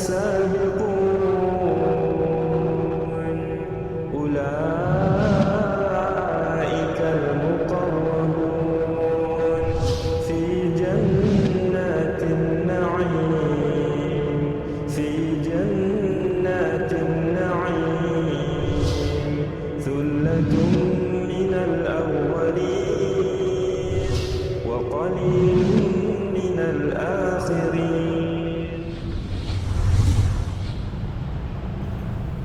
السابقون أولئك المقربون في جنات النعيم في جنات النعيم ثلة من الأولين وقليل من الآخرين.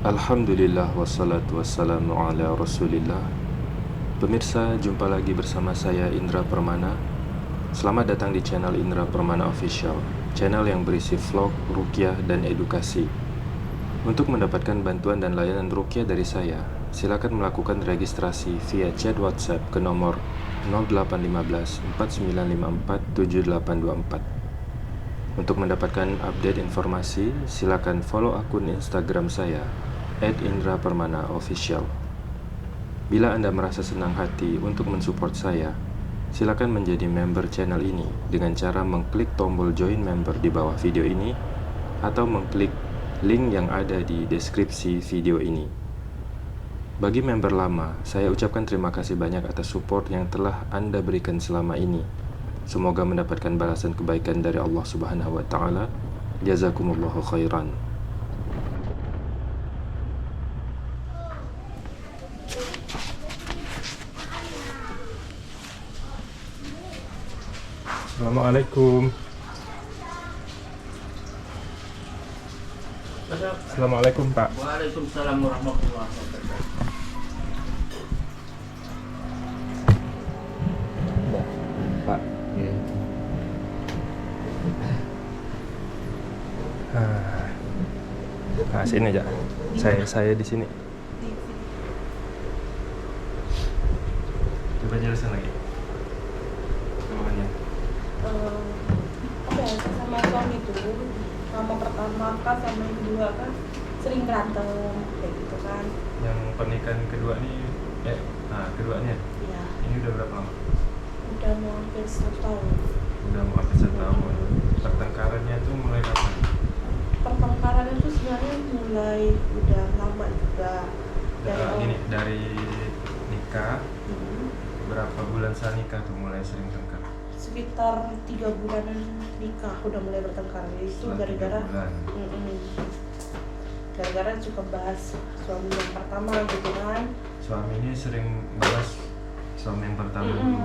Alhamdulillah wassalatu wassalamu ala rasulillah. Pemirsa, jumpa lagi bersama saya Indra Permana. Selamat datang di channel Indra Permana Official, channel yang berisi vlog, ruqyah, dan edukasi. Untuk mendapatkan bantuan dan layanan ruqyah dari saya, silakan melakukan registrasi via chat WhatsApp ke nomor 0815 4954 7824. Untuk mendapatkan update informasi, silakan follow akun Instagram saya @indrapermanaofficial. Bila Anda merasa senang hati untuk mensupport saya, silakan menjadi member channel ini dengan cara mengklik tombol join member di bawah video ini atau mengklik link yang ada di deskripsi video ini. Bagi member lama, saya ucapkan terima kasih banyak atas support yang telah Anda berikan selama ini. Semoga mendapatkan balasan kebaikan dari Allah Subhanahu wa taala. Jazakumullahu khairan. Assalamualaikum. Assalamualaikum, Pak. Waalaikumsalam warahmatullahi wabarakatuh. Pak. Nah, sini aja. Saya di sini. Coba jelasin lagi. Keluhannya. Sama suami tuh, sama pertama kan sama yang kedua kan sering berantem kayak gitu kan. Yang pernikahan kedua nih, keduanya. Iya, Ini udah berapa lama? udah mau hampir 1 tahun. Udah mau hampir 1 tahun. Pertengkarannya tuh mulai kapan? Pertengkaran itu sebenarnya mulai udah lama juga. Dari nikah, Hmm, berapa bulan setelah nikah tuh mulai sering tengkar? sekitar 3 bulanan nikah udah mulai bertengkar. Itu Setelah 3 gara-gara bulan. gara-gara suka bahas suami yang pertama gitu kan. Suami ini sering bahas suami yang pertama dulu.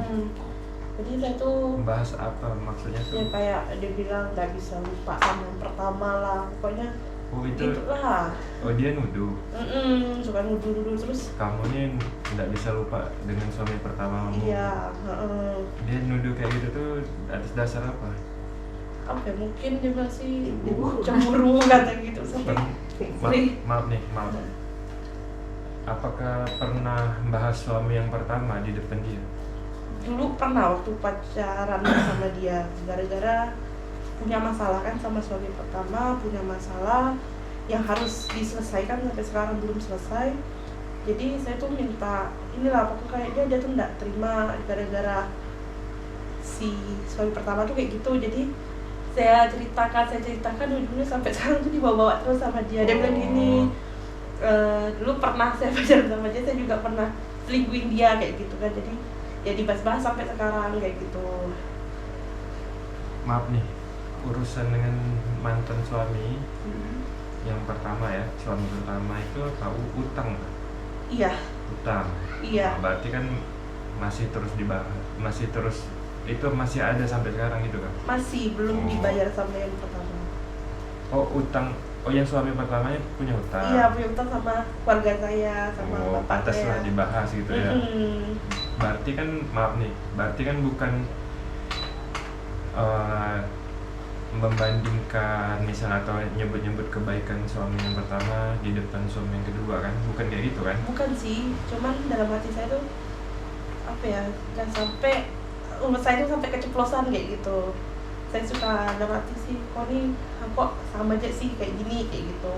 Jadi saya tuh Bahas apa maksudnya ya tuh? kayak dia bilang nggak bisa lupa sama yang pertama lah, pokoknya Oh itu, gitulah. oh dia nuduh Suka nuduh-nuduh terus. kamu nih nggak bisa lupa dengan suami pertamamu. Iya, Dia nuduh kayak gitu tuh atas dasar apa? apa ya, mungkin dia masih cemburu kata gitu sampai sering. Maaf. Apakah pernah bahas suami yang pertama di depan dia? Dulu pernah waktu pacaran sama dia, gara-gara punya masalah kan sama suami pertama, punya masalah yang harus diselesaikan sampai sekarang belum selesai. Jadi saya tuh minta inilah, pokoknya kayak dia tuh nggak terima gara-gara si suami pertama tuh kayak gitu. Jadi saya ceritakan ujungnya sampai sekarang tuh dibawa-bawa terus sama dia. Dia bilang gini, dulu pernah saya pacaran sama dia, saya juga pernah selingkuhin dia kayak gitu kan. Jadi ya dibahas-bahas sampai sekarang kayak gitu. Maaf nih, urusan dengan mantan suami yang pertama ya, suami pertama itu tahu utang nggak? Iya, Utang. iya. Nah, berarti kan masih terus dibahas, itu masih ada sampai sekarang gitu kan? Masih belum dibayar sama yang pertama. Oh utang, oh yang suami pertamanya punya utang. Iya, punya utang sama keluarga saya, sama Oh, bapak pantas lah saya. dibahas gitu ya. Berarti kan, maaf nih, berarti kan bukan membandingkan misalnya atau nyebut-nyebut kebaikan suami yang pertama di depan suami yang kedua kan, bukan kayak gitu kan? Bukan sih, cuman dalam hati saya tuh apa ya, jangan sampai umur saya tuh sampai keceplosan kayak gitu. Saya suka dalam hati sih, kok sama aja sih kayak gini kayak gitu.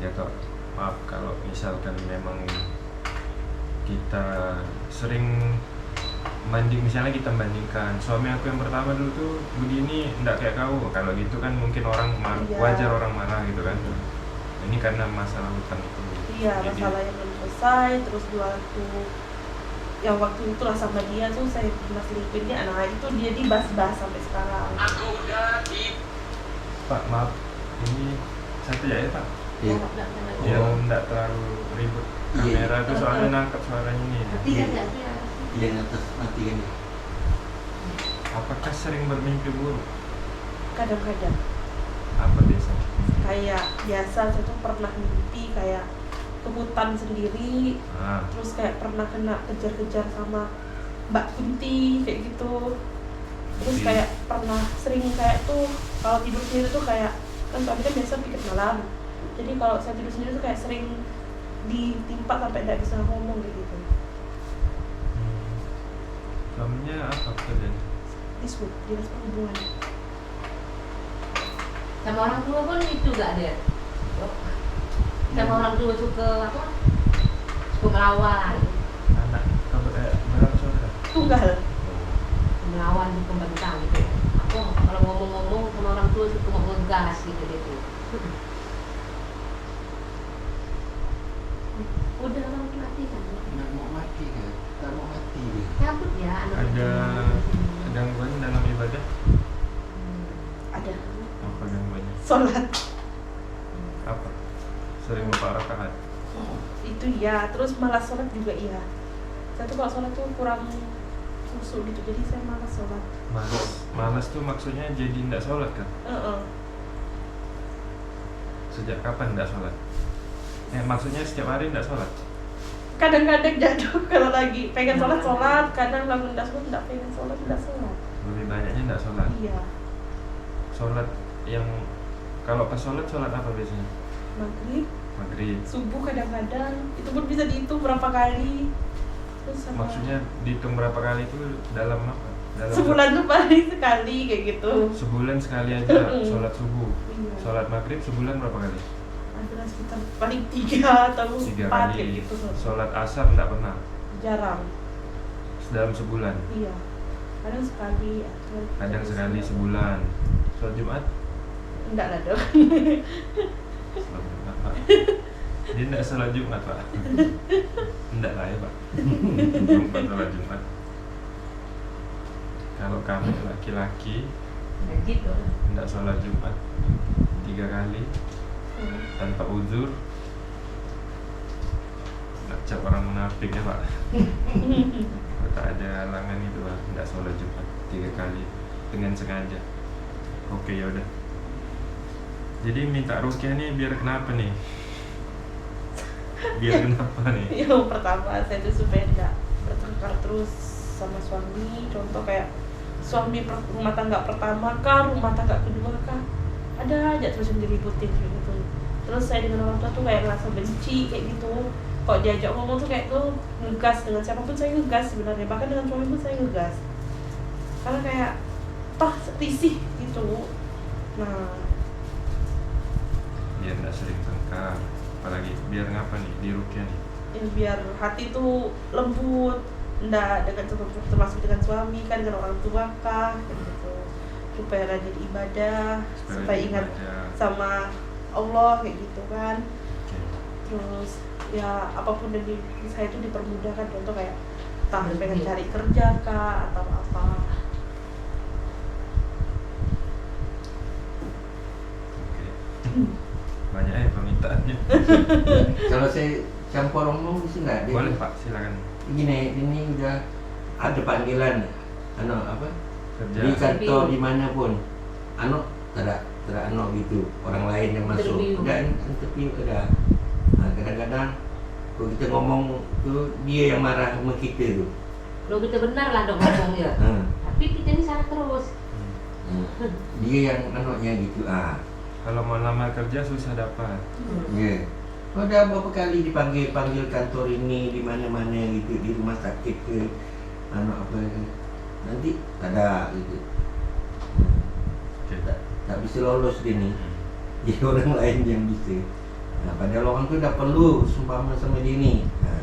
Ya kok, maaf kalau misalkan memang kita sering misalnya kita bandingkan suami aku yang pertama dulu tuh begini, enggak kayak kau. Kalau gitu kan mungkin orang Iya. wajar orang marah gitu kan. Ini karena masalah hutang itu. Iya, Jadi, masalah yang belum selesai. Terus waktu itulah sama dia tuh saya pernah selingkuhinnya. Nah itu dia dibahas-bahas sampai sekarang. Pak maaf, ini satu ya Pak. Iya. Yang enggak terlalu ribut Iya. kamera tuh soalnya nangkap suaranya ini. Yang atas mati kan. Apakah sering bermimpi buruk? Kadang-kadang Apa biasanya? kayak biasa saya tuh pernah mimpi kayak ke hutan sendiri, Ah, terus kayak pernah kena kejar-kejar sama Mbak Kunti kayak gitu. Terus Kunti. kayak pernah sering kayak tuh kalau tidur sendiri tuh kayak kan suami kan biasa pikir malam. Jadi kalau saya tidur sendiri tuh kayak sering ditimpa sampai tidak bisa ngomong kayak gitu. suaminya apa pekerjaan? Disebut dinas perhubungan. Sama orang tua pun itu gak ada. Sama orang tua suka apa? Suka melawan. Anak berapa saudara? Tunggal. Melawan di pembentang gitu. Aku kalau ngomong-ngomong sama orang tua suka ngomong gas gitu gitu. Udah orang mati kan? Nggak mau mati kan? Tak mau mati dia. Cabut ya anak. Ada gangguan dalam ibadah? Ada Apa gangguannya? sholat Apa? Sering lupa rakaat? itu ya, terus malas sholat juga iya. Saya tuh kalau sholat tuh kurang khusyuk gitu, jadi saya malas sholat. Malas tuh maksudnya jadi nggak sholat kan? Heeh. Sejak kapan nggak sholat? Maksudnya setiap hari nggak sholat? Kadang-kadang jatuh kalau lagi pengen sholat, kadang lalu nggak sholat, nggak pengen sholat, nggak sholat. Lebih banyaknya nggak sholat? Iya, Sholat yang kalau pas sholat apa biasanya? maghrib, Maghrib. subuh kadang-kadang, itu pun bisa dihitung berapa kali. Terus sama Maksudnya dihitung berapa kali itu dalam apa? Dalam sebulan tuh paling sekali kayak gitu. sebulan sekali aja sholat subuh. Iya. Sholat maghrib sebulan berapa kali? Adalah sekitar paling 3 atau 3 4 kayak kali. gitu. Sholat asar nggak pernah Jarang. dalam sebulan. Iya. Kadang sekali atau Kadang sekali sebulan. Sholat Jumat? Enggak lah dong. Sholat Jumat Pak. Dia nggak sholat Jumat Pak. Nggak lah ya Pak. Jumat sholat Jumat. Kalau kami laki-laki Ya gitu. nggak sholat Jumat 3 kali tanpa uzur. Nggak cap orang munafik ya Pak. Kalau tak ada halangan itu Pak, nggak sholat Jumat 3 kali dengan sengaja. Oke ya udah. Jadi minta rukyah nih biar kenapa nih? Biar kenapa nih? Yang pertama saya tuh supaya enggak bertengkar terus sama suami. Contoh kayak suami rumah tangga pertama kah, rumah tangga kedua kah, ada aja terus yang diributin kayak gitu. Terus saya dengan orang tua tuh kayak ngerasa benci kayak gitu. Kok diajak ngomong tuh kayak tuh ngegas, dengan siapapun saya ngegas sebenarnya, bahkan dengan suami pun saya ngegas. Karena kayak risih gitu. Nah, Biar nggak sering tengkar. Apalagi biar ngapa nih di rukyah nih? ya biar hati tuh lembut, ndak dengan termasuk dengan suami kan, dengan orang tua kah kayak gitu, supaya rajin ibadah, supaya ingat ibadah. sama Allah kayak gitu kan. Oke. Terus ya apapun yang saya itu dipermudahkan, contoh kayak pengen cari kerja kah atau apa. Oke. Banyak permintaannya. Kalau saya campur ngomong bisa nggak? Dia- Boleh Pak, silakan. Gini, ini udah ada panggilan, apa? Kerja. Di kantor dimanapun, tidak gitu. Orang lain yang masuk, Interview. udah interview ada. Nah, kadang-kadang kalau kita ngomong tuh dia yang marah sama kita tuh. Kalau kita benar lah dong ngomongnya. Nah, Tapi kita ini salah terus. dia yang gitu. Kalau mau lamar kerja susah dapat. Ya. Udah berapa kali dipanggil kantor ini di mana-mana gitu, di rumah sakit ke apa nanti ada gitu. Oke. Tak bisa lolos dia nih. Jadi orang lain yang bisa. Nah, padahal orang tuh udah perlu sumpah sama dia nih. Nah,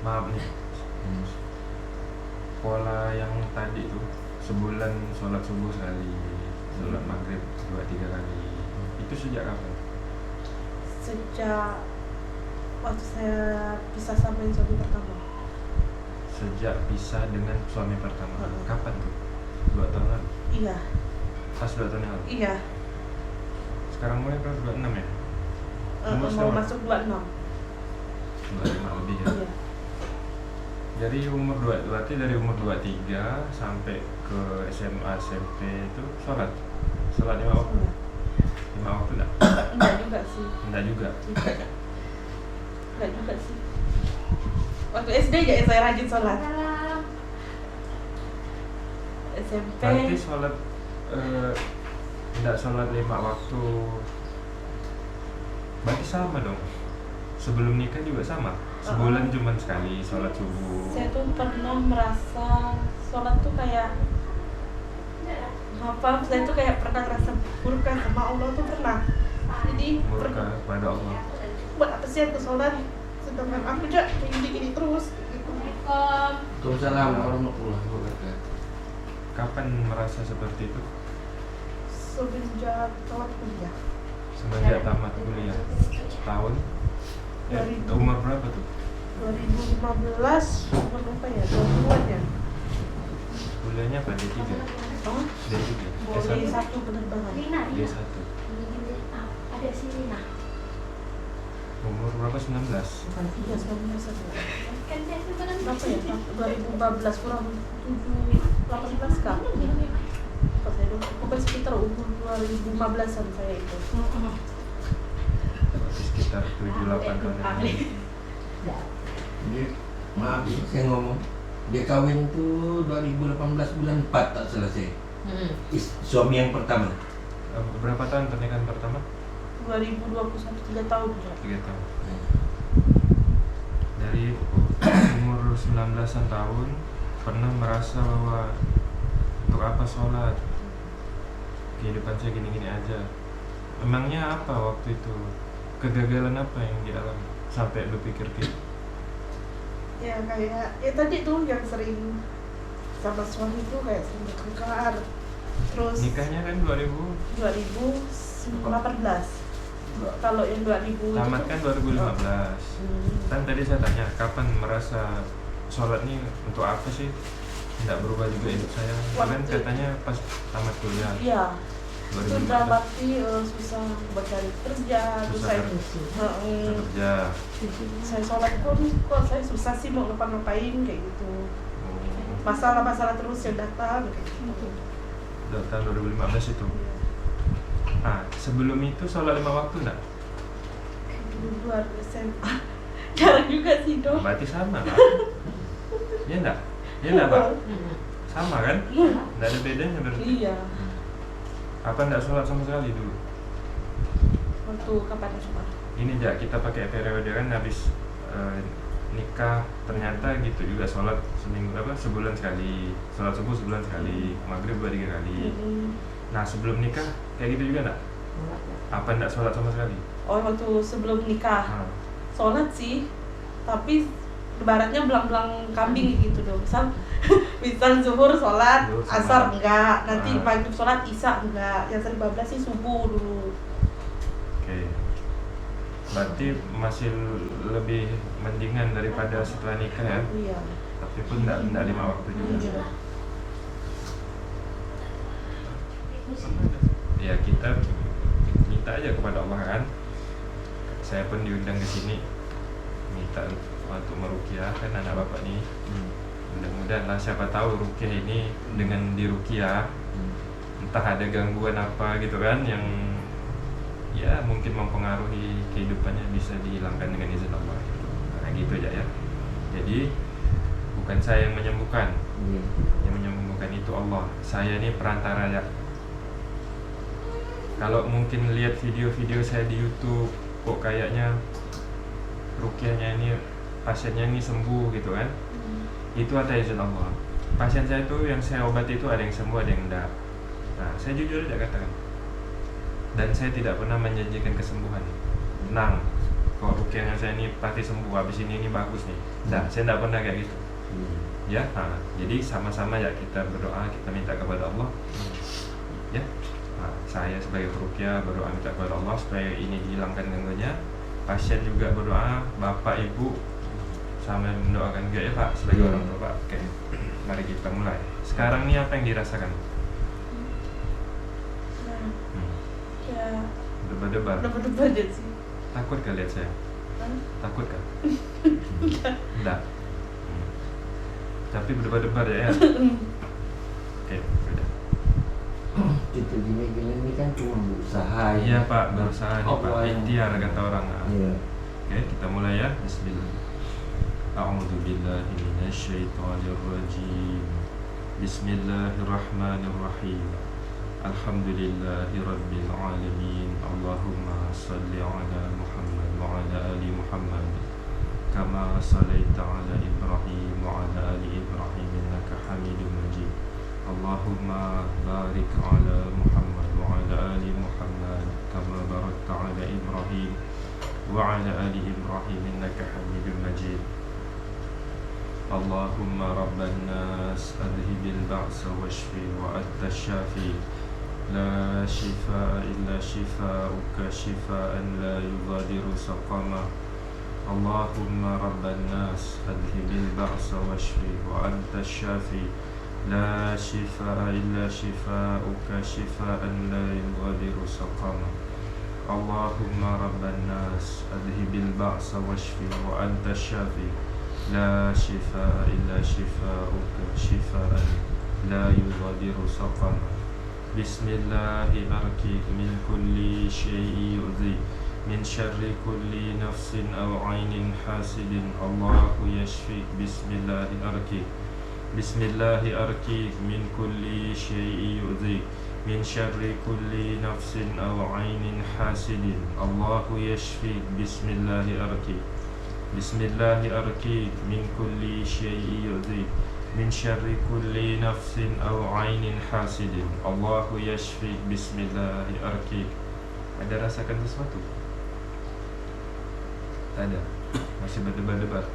Maaf nih. pola yang tadi tuh sebulan sholat subuh sekali, sholat maghrib 2-3 kali, itu sejak kapan? Sejak waktu saya pisah sama yang suami pertama. Sejak pisah dengan suami pertama. Heeh. Kapan tuh? 2 tahun lalu? Iya, Pas 2 tahun yang lalu? iya. Sekarang mulai berapa? 26 ya? Umur Mau sekarang? masuk 26. 25 lebih ya? Iya. Dari umur 2, berarti dari umur 23 sampai ke SMA, SMP itu sholat 5 waktu? Iya. 5 waktu enggak? Enggak juga sih. Enggak juga? Enggak juga sih. Waktu SD aja saya rajin sholat. Salam. SMP. Berarti sholat enggak sholat 5 waktu. Berarti sama dong. Sebelum nikah juga sama. Sebulan cuman sekali sholat subuh. Saya tuh pernah merasa sholat tuh kayak apa? Saya tuh kayak pernah ngerasa murka sama Allah tuh pernah. Jadi Murka pada Allah. buat apa sih aku sholat? Sedangkan aku aja kayak gini-gini terus. Gitu. Waalaikumsalam warahmatullahi wabarakatuh. Kapan merasa seperti itu? Semenjak tamat kuliah. Semenjak tamat kuliah. Tahun? Umur berapa tuh? 2015 umur berapa ya? 20-an ya? Kuliahnya apa? D3? Oh, D3? boleh S1? satu penerbangan. Rina, Rina. D1? Ada si Rina. Umur berapa? 19? Iya, 19 aku. Kan dia sebenarnya Berapa ya? 2014 kurang 7, 18 kah? Pas saya dulu, pokoknya sekitar umur 2015an saya itu. Berarti sekitar 7-8 tahun yang lalu. Dia, maaf saya ngomong, dia kawin tuh 2018 bulan 4 tak selesai. Suami yang pertama. Berapa tahun pernikahan pertama? 2021, 3 tahun ya. 3 tahun. Dari umur 19-an tahun pernah merasa bahwa untuk apa sholat? Kehidupan saya gini-gini aja. Emangnya apa waktu itu? Kegagalan apa yang dialami sampai berpikir gitu? Ya kayak, ya tadi tuh yang sering sama suami tuh kayak sering bertengkar. Terus Nikahnya kan 2000, 2018. Kalau yang 2000 tamat kan 2015. Kan tadi saya tanya kapan merasa sholat nih untuk apa sih? Tidak berubah juga hidup saya. Kan Waktu- katanya pas tamat kuliah Iya, itu udah 2015 pasti susah buat cari kerja. Terus Susah saya, Susah kerja. saya sholat pun kok saya susah sih mau ngapa-ngapain kayak gitu. Oh, Masalah-masalah terus yang datang kayak gitu. tahun 2015 itu. Ah, sebelum itu sholat 5 waktu enggak? Dulu luar SMA. Jarang juga sih dong. Berarti sama lah. Iya enggak? Iya enggak, Pak? Sama kan? Iya. Enggak ada bedanya berarti. Iya. Apa enggak sholat sama sekali dulu? Waktu kapan sholat? Ini aja kita pakai periode kan habis nikah ternyata gitu juga sholat seminggu sebulan sekali, sholat subuh sebulan sekali, maghrib 2-3 kali. Nah sebelum nikah kayak gitu juga enggak? Apa enggak sholat sama sekali? Oh, waktu sebelum nikah Ah, sholat sih, tapi ibaratnya belang-belang kambing gitu dong. Misal zuhur sholat, Zuhur sama- asar enggak, nanti Ah. maghrib sholat, isya enggak. Yang sering bablas sih subuh dulu. Oke. Berarti masih lebih mendingan daripada setelah nikah ya. Iya. Tapi pun enggak 5 waktu juga. Iya. Ya kita minta aja kepada Allah kan. Saya pun diundang ke sini minta untuk meruqyah kan anak bapak nih. Mudah-mudahan lah siapa tahu ruqyah ini dengan diruqyah entah ada gangguan apa gitu kan yang ya mungkin mempengaruhi kehidupannya bisa dihilangkan dengan izin Allah. Nah gitu aja ya. Jadi bukan saya yang menyembuhkan, yang menyembuhkan itu Allah. Saya ini perantara ya. Kalau mungkin lihat video-video saya di YouTube, kok kayaknya ruqyahnya ini pasiennya ini sembuh gitu kan? Itu atas izin Allah. Pasien saya itu yang saya obati itu ada yang sembuh, ada yang enggak. Nah, saya jujur aja katakan. Dan saya tidak pernah menjanjikan kesembuhan. Tenang, kalau ruqyahnya saya ini pasti sembuh, habis ini bagus nih. Nah, saya tidak pernah kayak gitu. Ya, jadi sama-sama ya kita berdoa, kita minta kepada Allah. Ya, saya sebagai peruqyah berdoa minta kepada Allah supaya ini dihilangkan gangguannya. Pasien juga berdoa, bapak ibu sama mendoakan juga ya Pak sebagai orang tua Pak. Oke, mari kita mulai. Sekarang nih apa yang dirasakan? Ya Debar-debar. debar aja sih. Takut gak lihat saya? Takut gak? Enggak. Tapi berdebar-debar ya. Oke, udah. Kita gini-gini ini kan cuma berusaha. Iya Pak, berusaha nih Pak. Allah yang- Ikhtiar kata orang. Iya. Oke, kita mulai ya. Bismillah. A'udzu billahi minasyaitonir rajim. Bismillahirrahmanirrahim. Alhamdulillahi rabbil alamin. Allahumma shalli ala Muhammad wa ala ali Muhammad. Kama shallaita ala Ibrahim wa ala ali Ibrahim innaka Hamidum Majid. Allahumma barik ala Muhammad wa ala ali Muhammad kama barakta ala Ibrahim wa ala ali Ibrahim innaka Hamidum Majid. Allahumma rabban nas adhibil ba'sa washfi wa anta syafi la shifaa illa shifaa'uka shifaa'an la yughadiru saqama. Allahumma rabban nas adhibil ba'sa washfi wa anta syafi la shifaa illa shifaa'uka shifaa'an la yughadiru saqama. Allahumma rabban nas adhibil ba'sa washfi wa anta syafi la shifaa illa shifaa'uka shifaa'an la yughadiru saqama. Bismillahi arqik min kulli syai'in yu'dhi min syarri kulli nafsin aw 'ainin hasidin. Allahu yashfik. Bismillahi arqik. Bismillahi arqik min kulli syai'in yu'dhi min syarri kulli nafsin aw 'ainin hasidin. Allahu yashfik. Bismillahi arqik. Bismillahi arqik min kulli syai'in yu'dhi min syarri kulli nafsin aw 'ainin hasidin. Allahu yashfik. Bismillahi arqik. Ada rasakan sesuatu? Tak ada. Masih berdebar-debar.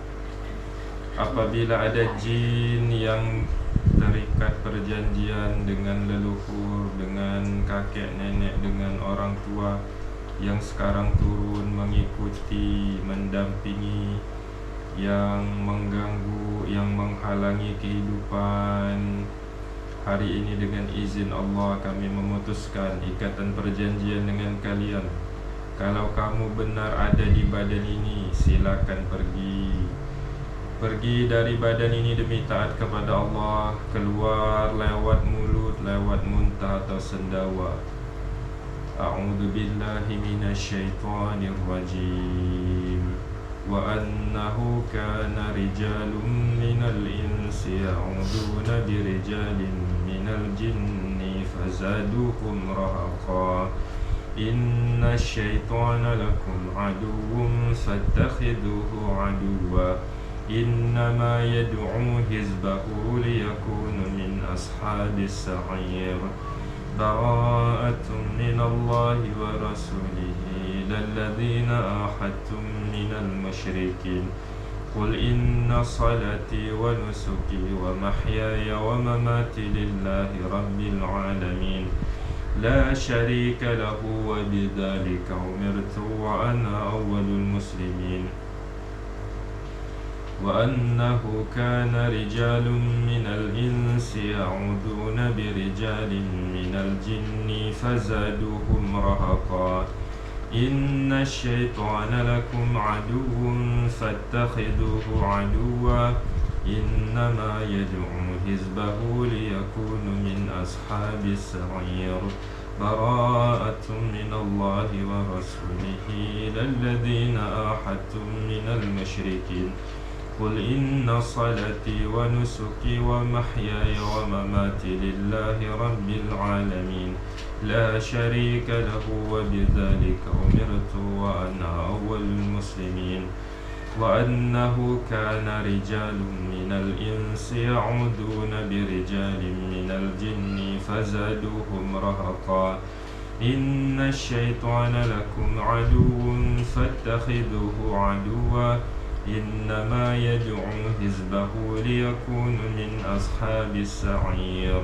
Apabila ada jin yang terikat perjanjian dengan leluhur, dengan kakek nenek, dengan orang tua yang sekarang turun mengikuti, mendampingi, yang mengganggu, yang menghalangi kehidupan, hari ini dengan izin Allah kami memutuskan ikatan perjanjian dengan kalian. Kalau kamu benar ada di badan ini, silakan pergi. Pergi dari badan ini demi taat kepada Allah. Keluar lewat mulut, lewat muntah atau sendawa. A'udzu billahi minasyaitonir rajim. Wa annahu kana rijalun minal insi ya'uduna birijalin minal jinni fazaduhum rahaqa. Inna syaitana lakum aduwwun fattakhidhuhu aduwwa. Innama yad'u hizbahu liyakunu min ashabis sa'ir. Bara'atun minallahi wa rasulihi lalladzina ahadtum minal musyrikin. Qul inna salati wa nusuki wa mahyaya wa mamati lillahi rabbil alamin. La syarika lahu wa bidzalika umirtu wa ana awwalul muslimin. وأنه كان رجال من الإنس يعوذون برجال من الجن فزادوهم رهقا. إن الشيطان لكم عدو فاتخذوه عدوا. إنما يدعو حزبه ليكونوا من أصحاب السعير. براءة من الله ورسوله إلى الذين آحدتم من المشركين. قل إن صلاتي ونسكي ومحياي ومماتي لله رب العالمين لا شريك له وبذلك أمرت وأنا أول المسلمين. وأنه كان رجال من الإنس يعوذون برجال من الجن فزادوهم رهقا. إن الشيطان لكم عدو فاتخذوه عدوا. إنما يدعو حزبه ليكون من أصحاب السعير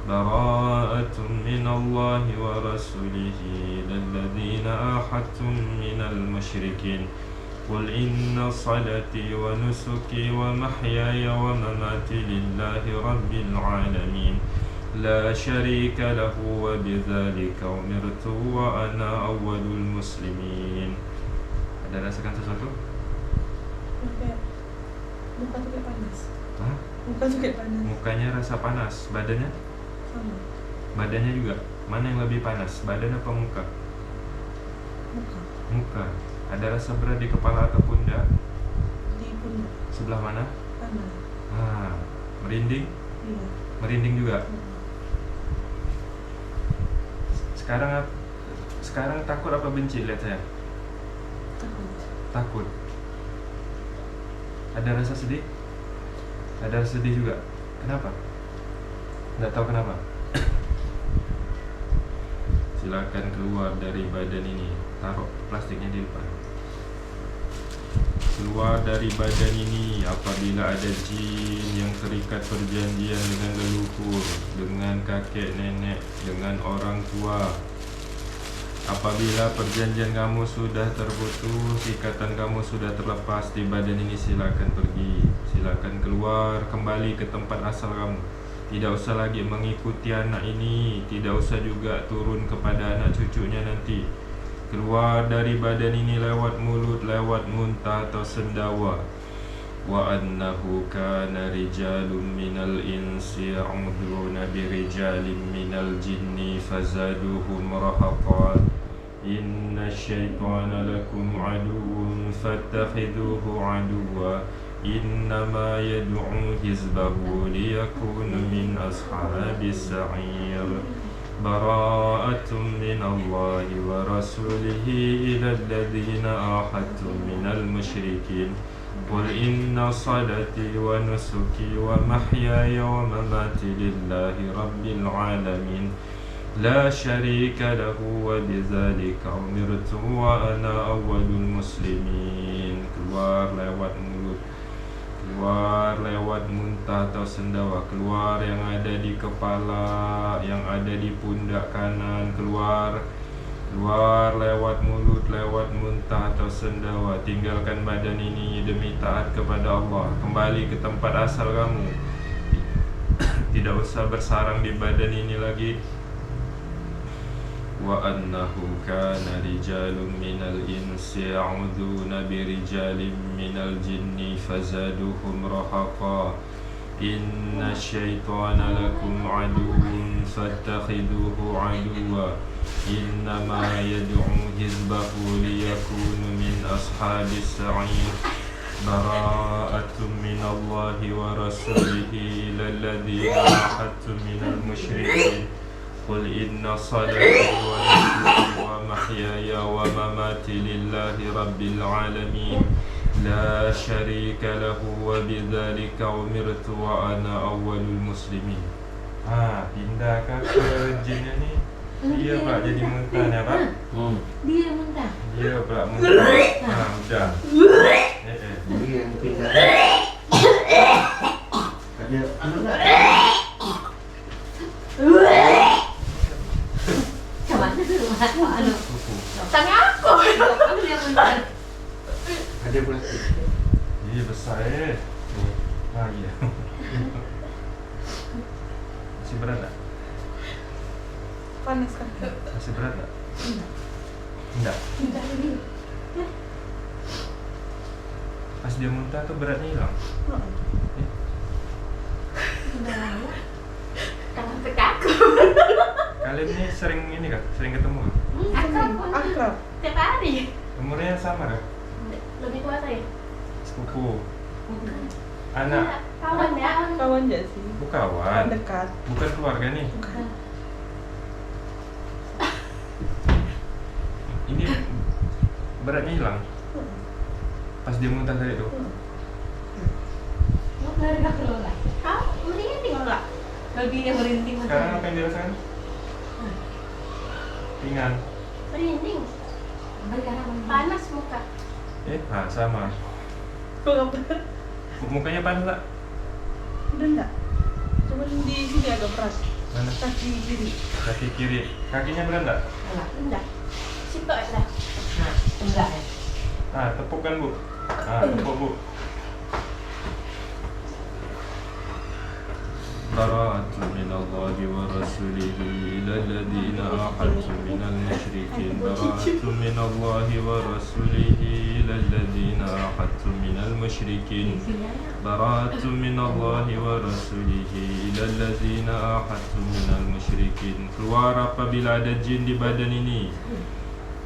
براءة من الله ورسوله إلى الذين آحدتم من المشركين قل إن صلاتي ونسكي ومحياي ومماتي لله رب العالمين لا شريك له وبذلك أمرت وأنا أول المسلمين. Ada rasakan sesuatu? Muka tuh kayak panas. Hah? Muka tuh kayak panas. Mukanya rasa panas, badannya? Sama. Badannya juga. Mana yang lebih panas, badan apa muka? Muka. Muka. Ada rasa berat di kepala atau pundak? Di pundak. Sebelah mana? Kanan. Merinding? Iya. Merinding juga. Hmm. Sekarang takut apa benci lihat saya? Takut. Takut. Ada rasa sedih? Ada rasa sedih juga. Kenapa? Nggak tahu kenapa. Silakan keluar dari badan ini. Taruh plastiknya di depan. Keluar dari badan ini apabila ada jin yang terikat perjanjian dengan leluhur, dengan kakek nenek, dengan orang tua. Apabila perjanjian kamu sudah terputus, ikatan kamu sudah terlepas di badan ini, silakan pergi. Silakan keluar kembali ke tempat asal kamu. Tidak usah lagi mengikuti anak ini, tidak usah juga turun kepada anak cucunya nanti. Keluar dari badan ini lewat mulut, lewat muntah atau sendawa. Wa annahu kana rijalun minal insi ya'uduna birijalin minal jinni fazaduhum rahaqa. Inna syaitana lakum aduun fattakhiduhu aduwa. Innama yad'u hizbahu liyakunu min ashabis sa'ir. Bara'atun minallahi wa rasulihi ila alladhina ahadtum minal musyrikin. Qul inna salati wa nusuki wa mahyaya wa mamati lillahi rabbil alamin. La syarika lahu wa bidzalika umirtu wa ana awwalul muslimin. Keluar lewat mulut, keluar lewat muntah atau sendawa, keluar yang ada di kepala, yang ada di pundak kanan, keluar lewat mulut, lewat muntah atau sendawa. Tinggalkan badan ini demi taat kepada Allah. Kembali ke tempat asal kamu. Tidak usah bersarang di badan ini lagi. Wa annahu kana rijalun minal insi ya'uduna birijalin minal jinni fazaduhum rahaqa. Inna syaitana lakum aduun fattakhiduhu aduwa. Innama yad'u hizbahu liyakunu min ashabis sa'ir. Bara'atun minallahi wa rasulihi ila alladhina ahadtum minal musyrikin. Qul inna salati wa nusuki wa mahyaya wa mamati lillahi rabbil alamin. La syarika lahu wa bidzalika umirtu wa ana awwalul muslimin. Pindahkah ke jinnya ni? Dia pula jadi muntahnya, Pak. Dia muntah. Dia pula muntah. Udah. Jadi yang pindah. Ada enggak? Kemana tuh rumah? Anu, Kuku. tanya aku. Aku dia muntah. Ada plastik. Iya besar iya. Masih berat tak? Panas kan? Masih berat tak? Enggak. Muntah ini. Pas dia muntah tuh beratnya hilang. Tangan pekaku. Kalian ini sering ini kah? Sering ketemu kah? Akrab. Tiap hari. Umurnya sama kah? Lebih tua saya. Sepupu. Bukan. Anak. Kawan ya. Kawan aja sih. Bukawan. Dekat. Bukan keluarga nih. Bukan. Ini beratnya hilang. Pas dia muntah tadi tuh. Mau keluarga keluarga. Kau merinding enggak? Lebih yang merinding. Sekarang apa yang dirasakan? Ringan. Merinding. Panas muka. Sama. Apa? Mukanya panas tak? Udah enggak? Cuman di sini agak berat. Mana? Kaki kiri. Kaki kiri. Kakinya berat tak? Enggak. Situ aja. Nah, enggak ya. Tepukkan Bu. Tepuk Bu. Bara'atu minallahi wa rasulihi ilal ladina ahadtum minal musyrikin. Bara'atu minallahi wa rasulihi ilal ladina ahadtum minal musyrikin. Bara'atu minallahi wa rasulihi ilal ladina ahadtum minal musyrikin. Keluar apabila ada jin di badan ini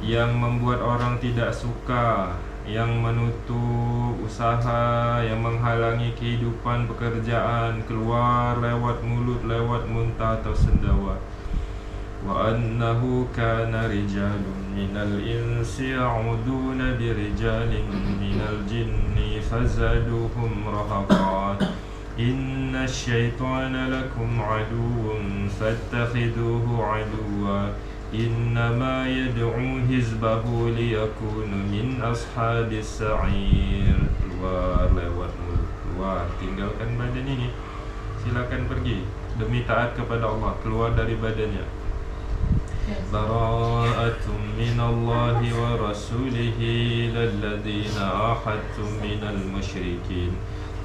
yang membuat orang tidak suka, yang menutup usaha, yang menghalangi kehidupan pekerjaan, keluar lewat mulut, lewat muntah atau sendawa. Wa annahu kana rijalun minal insi ya'uduna birijalin minal jinni fazaduhum rahaqa. Inna syaitana lakum aduwwun fattakhiduhu aduwwa. Innama yad'u hizbahu liyakunu min ashabis sa'ir. Keluar lewat mulut, keluar, tinggalkan badan ini. Silakan pergi demi taat kepada Allah, keluar dari badannya. Bara'atum minallahi wa rasulihi lilladina ahadtum minal musyrikin.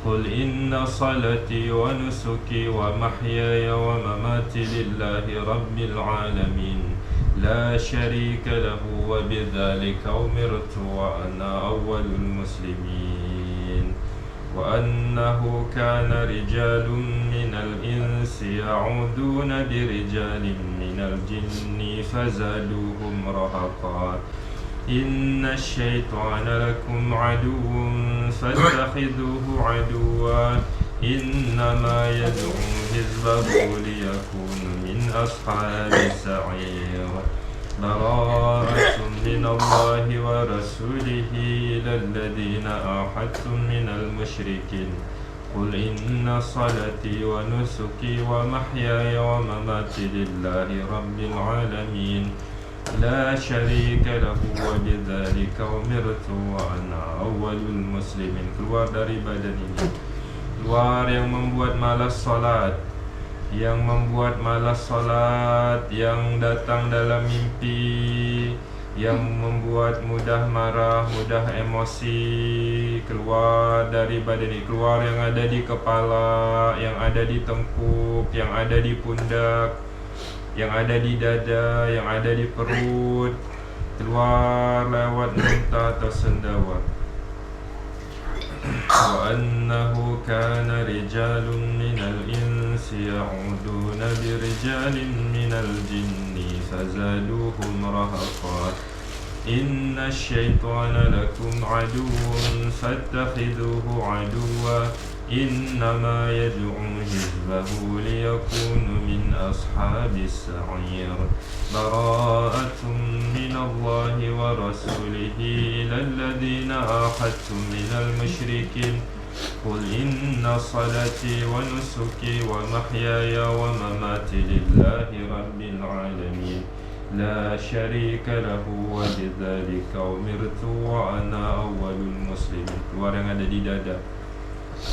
Qul inna salati wa nusuki wa mahyaya wa mamati lillahi rabbil alamin. لا شريك له وبذلك أمرت وأنا أول المسلمين. وأنه كان رجال من الإنس يعودون برجال من الجن فزادوهم رهقا. إن الشيطان لكم عدو فاتخذوه عدوا. إنما يدعو حزبه ليكون من أصحاب السعير. براءة من الله ورسوله إلى الذين آحدتم من المشركين. قل إن صلاتي ونسكي ومحياي ومماتي لله رب العالمين لا شريك له وبذلك أمرت وأنا أول المسلمين. Keluar dari badan ini. Keluar yang membuat malas salat, yang membuat malas salat, yang datang dalam mimpi, yang membuat mudah marah, mudah emosi. Keluar dari badan ini. Keluar yang ada di kepala, yang ada di tengkuk, yang ada di pundak, yang ada di dada, yang ada di perut. Keluar lewat muntah atau sendawa. وأنه كان رجال من الإنس يعودون برجال من الجن فزادوهم رهقا. إن الشيطان لكم عدو فاتخذوه عدوا. إنما يدعو حزبه ليكونوا من أصحاب السعير. براءة من الله ورسوله إلى الذين آحدتم من المشركين. قل إن صلاتي ونسكي ومحياي ومماتي لله رب العالمين لا شريك له وبذلك أمرت وأنا أول المسلمين. Keluar yang ada di dada,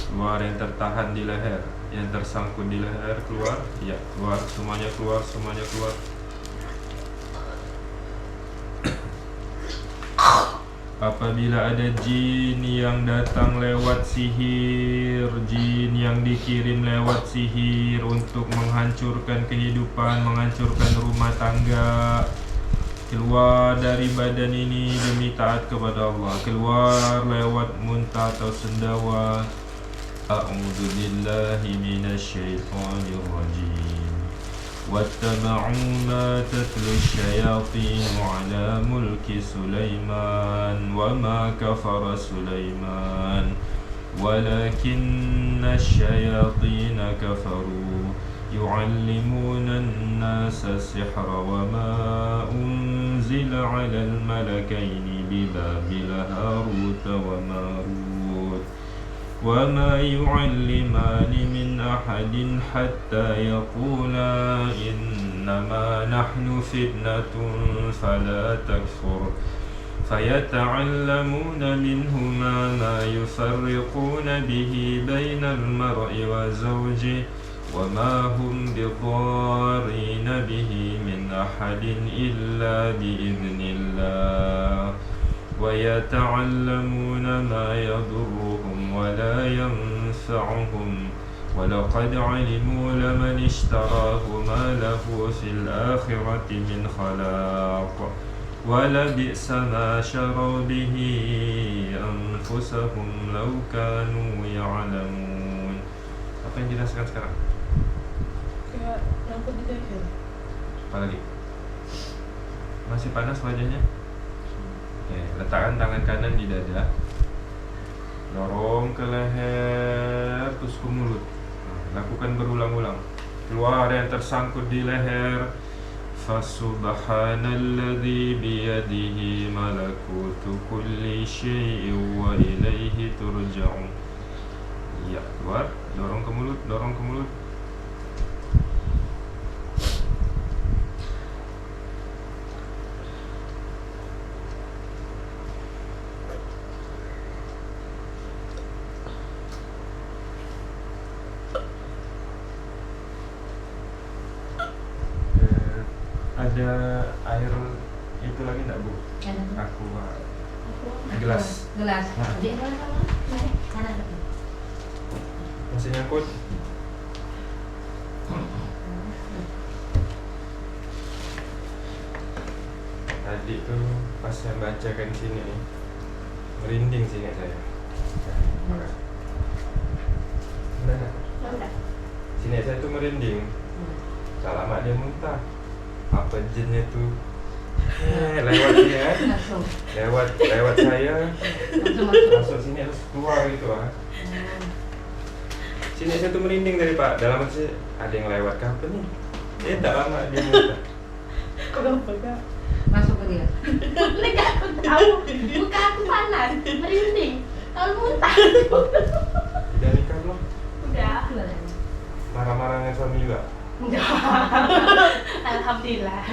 keluar yang tertahan di leher, yang tersangkut di leher, keluar. Ya, keluar, semuanya keluar, semuanya keluar. Apabila ada jin yang datang lewat sihir, jin yang dikirim lewat sihir untuk menghancurkan kehidupan, menghancurkan rumah tangga, keluar dari badan ini demi taat kepada Allah. Keluar lewat muntah atau sendawa. A'udzu billahi minasyaitonir rajim. واتبعوا ما تتلو الشياطين على ملك سليمان وما كفر سليمان ولكن الشياطين كفروا يعلمون الناس السحر وما أنزل على الملكين ببابل هاروت وماروت وما يعلمان من أحد حتى يقولا إنما نحن فتنة فلا تكفر فيتعلمون منهما ما يفرقون به بين المرء وزوجه وما هم بضارين به من أحد إلا بإذن الله ويتعلمون ما يضرهم ولا ينفعهم ولقد علموا لمن اشتراه ما له في الآخرة من خلاق ولبئس ما شروا به أنفسهم لو كانوا يعلمون. Apa yang jelaskan sekarang? Kayak nyangkut di leher. Apa lagi? Masih panas wajahnya? Oke, letakkan tangan kanan di dada, dorong ke leher, terus ke mulut. Lakukan berulang-ulang. Keluar yang tersangkut di leher. Fasubhanalladzi biyadihi malakutu kulli syai'in wa ilaihi turja'un. Ya, keluar, dorong ke mulut, dorong ke mulut. Ada air itu lagi enggak, Bu? Aku gelas. Gelas. Nah. Di gelas apa? Kanan depan. Masih nyangkut. Tadi tuh pas saya bacakan sini nih, merinding sini saya. Udah nggak? Udah. Sini saya tuh merinding. Lama dia muntah. Apa jinnya tuh? Lewat dia, Langsung. lewat saya, Masuk. masuk sini harus keluar gitu ah. Sini saya tuh merinding dari Pak. Dalam hati saya, ada yang lewat ke apa nih? Tak lama dia muntah. Kenapa kak? Masuk ke dia. Enggak, aku tahu. Muka aku panas, merinding. Kalau muntah. Udah nikah belum? Udah. Marah-marah dengan suami juga? Enggak. Alhamdulillah.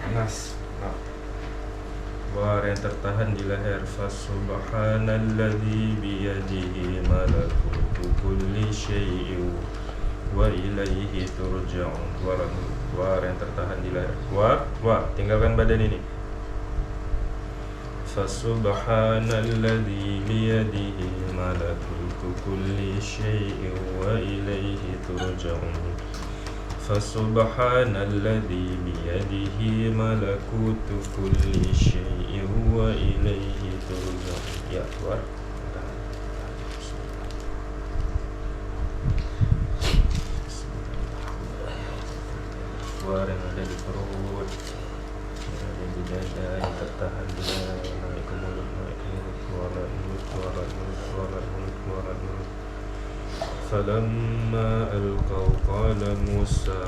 Panas. Nah. War yang tertahan di leher. Fasubhanalladzi biyadihi malakutu kulli syai'in wa ilaihi turja'un. War yang tertahan di leher. Keluar, tinggalkan badan ini. Fasubhanalladzi biyadihi malakutu kulli syai'in wa ilaihi turja'un. Fasubhanalladzi biyadihi malakutu kulli syai'in wa ilaihi turja'un. Ya, keluar. Keluar yang ada di perut, yang ada di dada, yang tertahan di dalam, naik ke mulut, keluar lewat mulut, keluar lewat mulut, keluar lewat mulut, keluar lewat mulut. Falamma alqaw qala Musa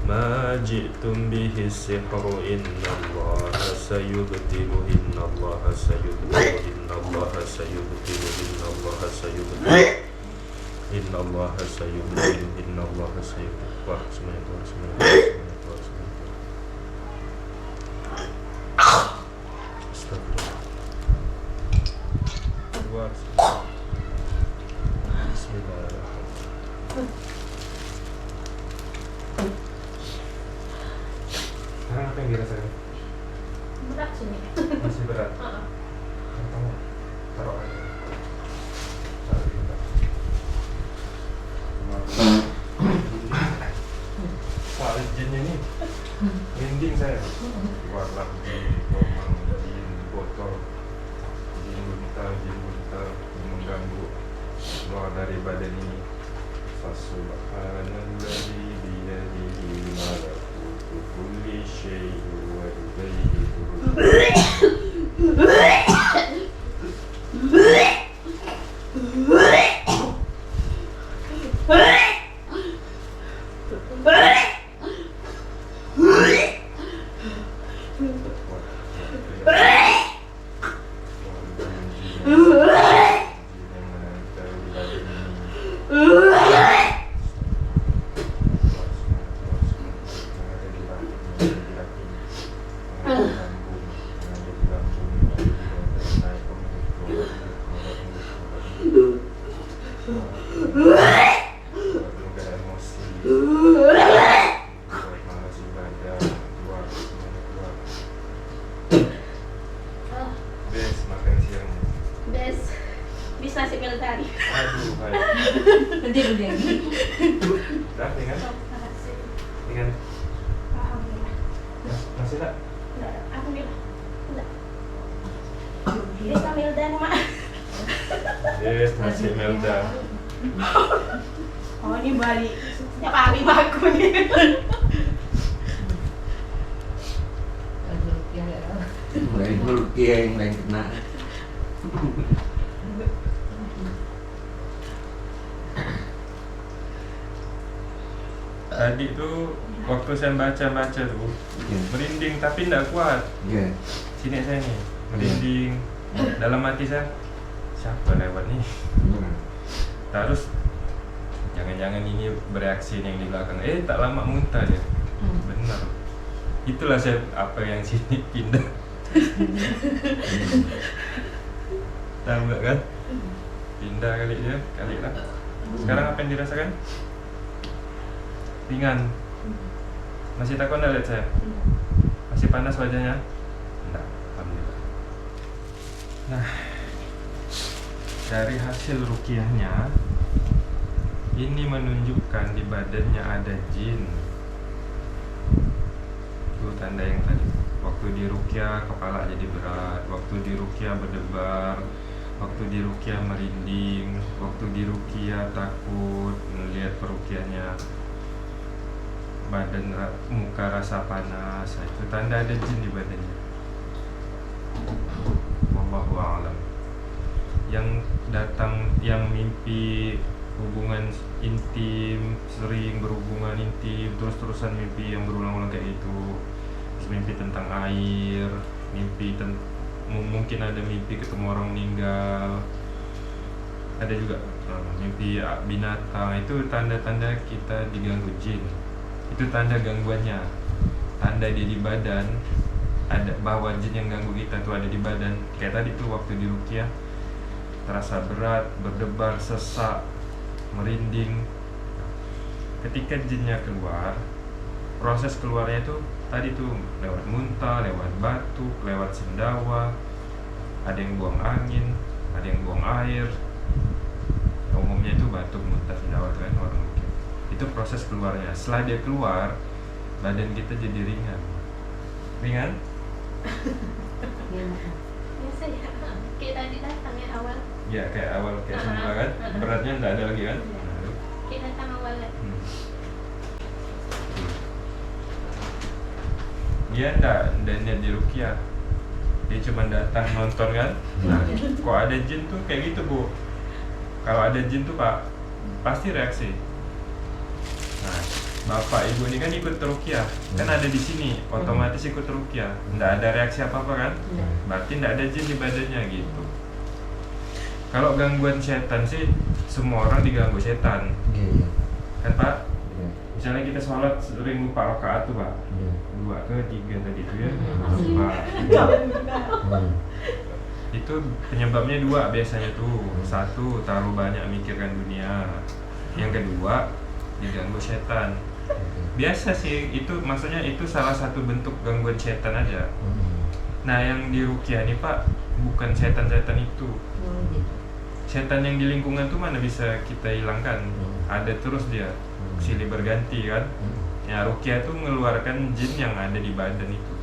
ma ji'tum bihi sihru innallaha sayubtilu innallaha sayubtilu innallaha sayubtilu innallaha sayubtilu innallaha sayubtilu innallaha sayubtilu. Wah, semuanya keluar, semuanya keluar, semuanya keluar, semuanya keluar. Astagfirullah. Keluar semua. Bismillahirrahmanirrahim. Sekarang apa yang dirasakan? Berat sini. Masih berat? Taruh, taruh aja. Taruh di tempat. Soal jinnya nih, merinding saya. Keluarlah jin, komang, jin, botol, jin buntal, yang mengganggu. Keluar dari badan ini. Fasubhanalladzi biyadihi malakutu kulli syai'in wa ilaihi turja'un. Juga emosi. Buat malas ibadah. Keluar semuanya keluar. Oh, Bes makan siangnya. best. Bis nasi militari. Aduh, hai. Nanti udah. Dah, ingat? Makasih. Ingat? Alhamdulillah. Masih tak? Enggak, alhamdulillah. Enggak. Bis Mildan, Mak. Yes, nasi Melda. Oh, ini balik. Setiap hari aku nih. Lain dulu dia yang lain kena. Tadi tuh waktu saya baca-baca tuh merinding tapi tidak kuat. Ya. Sini saya nih merinding. Dalam hati saya, siapa lewat nih? Terus jangan-jangan ini bereaksi yang di belakang. Tak lama muntah dia. Benar. Itulah saya apa yang sini pindah. Tahu nggak kan? Pindah kali dia, kali lah. Sekarang apa yang dirasakan? Ringan. Masih takut nggak lihat saya? Masih panas wajahnya? Enggak, alhamdulillah. Nah, dari hasil ruqyahnya ini menunjukkan di badannya ada jin. Itu tanda yang tadi. Waktu di ruqyah kepala jadi berat, waktu di ruqyah berdebar, waktu di ruqyah merinding, waktu di ruqyah takut melihat peruqyahnya, badan muka rasa panas. Itu tanda ada jin di badannya. Wallahu a'lam. Yang datang, yang mimpi hubungan intim, sering berhubungan intim, terus-terusan mimpi yang berulang-ulang kayak gitu. Mimpi tentang air, mungkin ada mimpi ketemu orang meninggal, ada juga mimpi binatang. Itu tanda-tanda kita diganggu jin. Itu tanda gangguannya. Tanda dia di badan, ada bahwa jin yang ganggu kita tuh ada di badan. Kayak tadi tuh waktu di ruqyah terasa berat, berdebar, sesak, merinding. Ketika jinnya keluar, proses keluarnya itu tadi tuh lewat muntah, lewat batuk, lewat sendawa, ada yang buang angin, ada yang buang air. Umumnya itu batuk, muntah, sendawa tuh kan orang mungkin. Itu proses keluarnya. Setelah dia keluar, badan kita jadi ringan. Ringan? Biasa ya. Kayak tadi datang ya awal. Ya kayak awal kayak semula kan. Beratnya enggak ada lagi kan? Kayak datang awal ya. Dia enggak niat di ruqyah. Dia cuma datang nonton kan. Nah, kok ada jin tuh kayak gitu, Bu. Kalau ada jin tuh Pak, pasti reaksi. Nah, Bapak Ibu ini kan ikut ruqyah. Kan ada di sini, otomatis ikut ruqyah. Enggak ada reaksi apa-apa kan? Berarti enggak ada jin di badannya gitu. Kalau gangguan setan sih semua orang diganggu setan. Kan Pak? Misalnya kita sholat sering lupa rakaat tuh Pak. 2 ke 3 tadi itu ya. Lupa. Itu penyebabnya 2 biasanya tuh. 1, terlalu banyak mikirkan dunia. Yang kedua, diganggu setan. Biasa sih, itu maksudnya itu salah satu bentuk gangguan setan aja. Nah, yang di ruqyah nih Pak, bukan setan-setan itu. Setan yang di lingkungan tuh mana bisa kita hilangkan? Ada terus dia, silih berganti kan. Ya ruqyah tuh mengeluarkan jin yang ada di badan itu.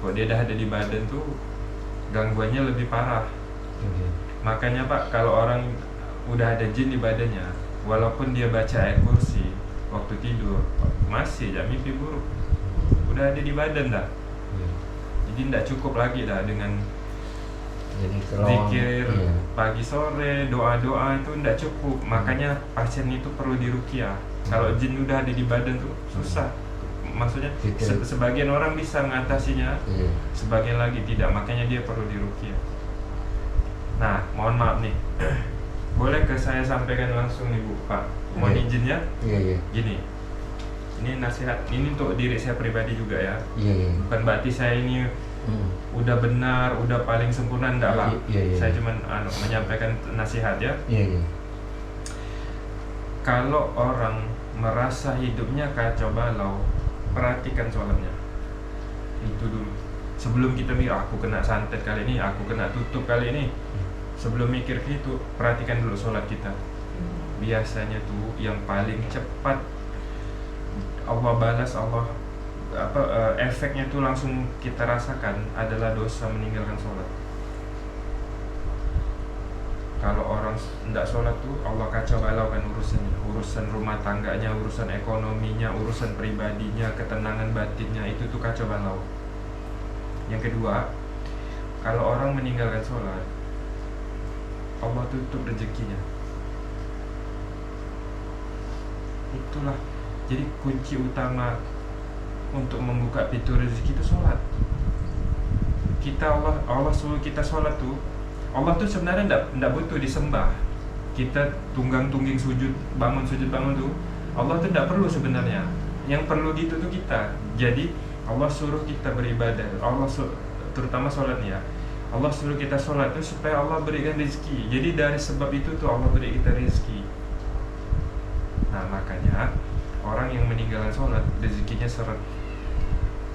Kalau dia dah ada di badan tuh gangguannya lebih parah. Makanya Pak, kalau orang udah ada jin di badannya, walaupun dia baca ayat kursi waktu tidur, masih aja mimpi buruk. Udah ada di badan dah. Jadi tidak cukup lagi dah dengan zikir pagi sore, doa-doa itu tidak cukup. Makanya pasien itu perlu diruqyah. Kalau jin udah ada di badan tuh susah. Maksudnya sebagian orang bisa mengatasinya, sebagian lagi tidak. Makanya dia perlu diruqyah. Nah, mohon maaf nih. Boleh ke saya sampaikan langsung nih Bu, Pak. Mohon izin ya. Gini. Ini nasihat, ini untuk diri saya pribadi juga ya. Bukan berarti saya ini udah benar, udah paling sempurna, enggak lah. Saya cuma menyampaikan nasihat ya. Kalau orang merasa hidupnya kacau balau, perhatikan sholatnya. Itu dulu. Sebelum kita mikir, aku kena santet kali ini, aku kena tutup kali ini, sebelum mikir gitu, perhatikan dulu sholat kita. Biasanya tuh yang paling cepat Allah balas, efeknya tuh langsung kita rasakan adalah dosa meninggalkan sholat. Kalau orang tidak sholat tuh Allah kacau balau kan urusannya, urusan rumah tangganya, urusan ekonominya, urusan pribadinya, ketenangan batinnya, itu tuh kacau balau. Yang kedua, kalau orang meninggalkan sholat, Allah tutup rezekinya. Itulah jadi kunci utama untuk membuka pintu rezeki itu sholat. Allah suruh kita sholat tuh. Allah tuh sebenarnya tidak butuh disembah. Kita tunggang-tungging sujud bangun tuh Allah tuh tidak perlu sebenarnya. Yang perlu gitu tuh kita. Jadi Allah suruh kita beribadah. Terutama sholat nih ya. Allah suruh kita sholat tuh supaya Allah berikan rezeki. Jadi dari sebab itu tuh Allah beri kita rezeki. Nah makanya orang yang meninggalkan sholat rezekinya seret,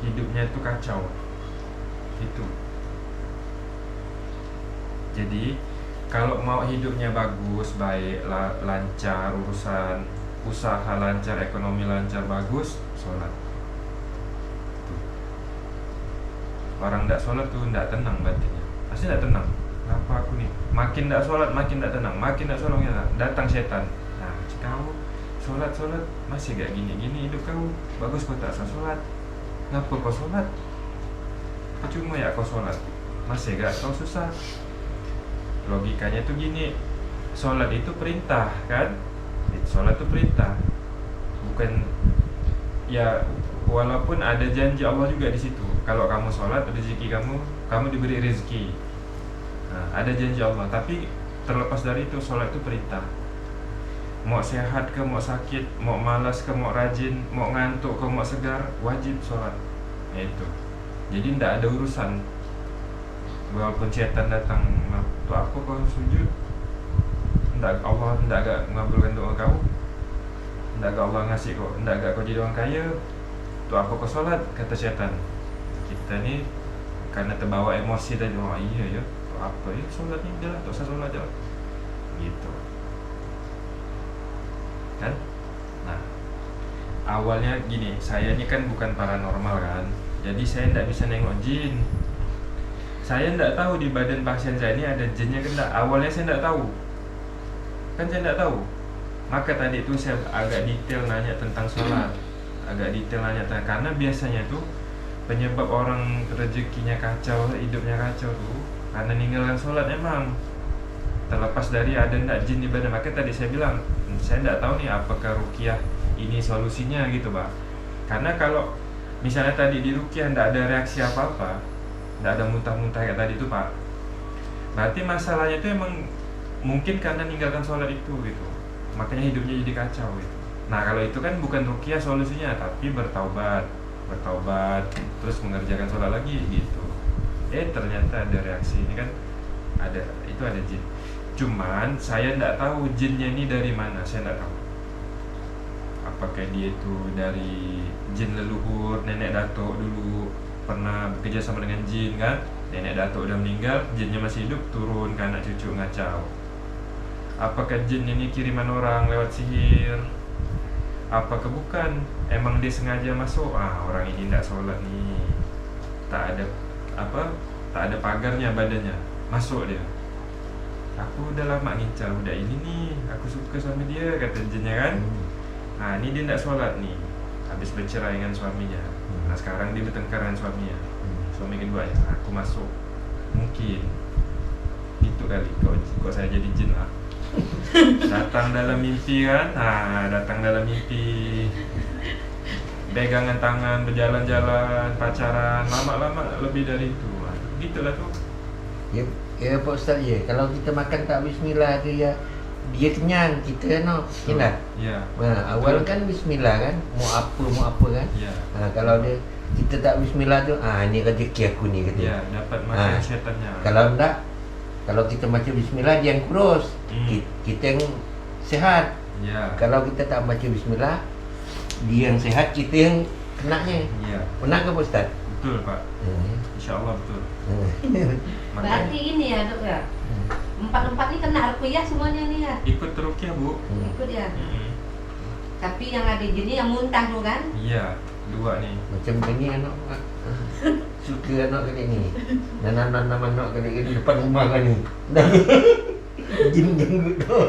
hidupnya itu kacau. Itu. Jadi kalau mau hidupnya bagus, baik, lancar urusan usaha, lancar ekonomi, lancar bagus, sholat. Tuh. Orang tidak sholat tuh tidak tenang batinnya, pasti tidak tenang. Kenapa aku nih? Makin tidak sholat, makin tidak tenang, makin tidak sholat, datang setan. Nah, kau sholat masih gak gini hidup kau, bagus kau tak sholat. Ngapa kau sholat? Percuma ya kau sholat, masih gak kau susah. Logikanya tuh gini, sholat itu perintah kan? Sholat itu perintah, bukan ya, walaupun ada janji Allah juga di situ. Kalau kamu sholat, rezeki kamu diberi rezeki. Nah, ada janji Allah, tapi terlepas dari itu sholat itu perintah. Mau sehat ke, mau sakit, mau malas ke, mau rajin, mau ngantuk ke, mau segar, wajib sholat. Nah, itu. Jadi tidak ada urusan. Walaupun setan datang, tuh apa kau sujud? Allah tidak agak mengabulkan doa kau, tidak agak Allah ngasih kau, tidak agak kau jadi orang kaya. Tuh apa kau sholat? Kata setan. Kita ni karena terbawa emosi tadi, oh iya ya, tuh apa ya sholat ni, jalan, tak usah sholat jalan. Gitu. Kan? Nah, awalnya gini, saya ni kan bukan paranormal kan, jadi saya tidak bisa nengok jin. Saya tidak tahu di badan pasien saya ini ada jinnya ke tidak. Awalnya saya tidak tahu. Kan saya tidak tahu. Maka tadi itu saya agak detail nanya tentang sholat. Karena biasanya tuh penyebab orang rezekinya kacau, hidupnya kacau tuh karena ninggalkan sholat emang. Terlepas dari ada tidak jin di badan. Maka tadi saya bilang, saya tidak tahu nih apakah ruqyah ini solusinya gitu Pak. Karena kalau misalnya tadi di ruqyah tidak ada reaksi apa-apa, tidak ada muntah-muntah kayak tadi itu Pak, berarti masalahnya itu emang mungkin karena ninggalkan sholat itu gitu, makanya hidupnya jadi kacau gitu. Nah kalau itu kan bukan ruqyah solusinya, tapi bertaubat terus mengerjakan sholat lagi gitu. Ternyata ada reaksi ini kan, itu ada jin. Cuman saya tidak tahu jinnya ini dari mana, saya tidak tahu. Apakah dia itu dari jin leluhur, nenek datuk dulu pernah bekerja sama dengan jin kan, nenek datuk udah meninggal, jinnya masih hidup, turun ke anak cucu ngacau. Apakah jin ini kiriman orang lewat sihir? Apakah bukan, emang dia sengaja masuk, orang ini tidak sholat nih, tak ada pagarnya badannya, masuk dia. Aku udah lama ngincar budak ini nih, aku suka sama dia, kata jinnya kan. Nah ini dia tidak sholat nih, habis bercerai dengan suaminya. Nah sekarang dia bertengkar dengan suaminya, suami kedua ya, aku masuk. Mungkin itu kali kok saya jadi jin lah. Datang dalam mimpi kan, datang dalam mimpi, pegangan tangan, berjalan-jalan, pacaran, lama-lama lebih dari itu. Gitulah tuh. Ya Pak Ustaz ya, kalau kita makan tak bismillah tu ya, dia kenyang kita no, kan? Ya. Nah, awal kan bismillah kan, mau apa kan? Ya. Kalau dia kita tak bismillah tu, ini rezeki aku ni kata. Ya, dapat makan setannya. Kalau enggak, kalau kita baca bismillah dia yang kurus, kita yang sehat. Ya. Kalau kita tak baca bismillah, dia yang sehat, kita yang kenanya. Ya. Benar ke Pak Ustaz? Betul Pak. InsyaAllah betul. Berarti ini ya dok ya. Empat ini kena ruqyah semuanya nih ya. Ikut terukyah Bu. Ikut ya. Mm-mm. Tapi yang ada jenis yang muntah tuh kan. Iya, 2 nih. Macam ini anak suka anak kali ni. Nanam anak kali ni depan rumah kan ni. Jin jenggut tu.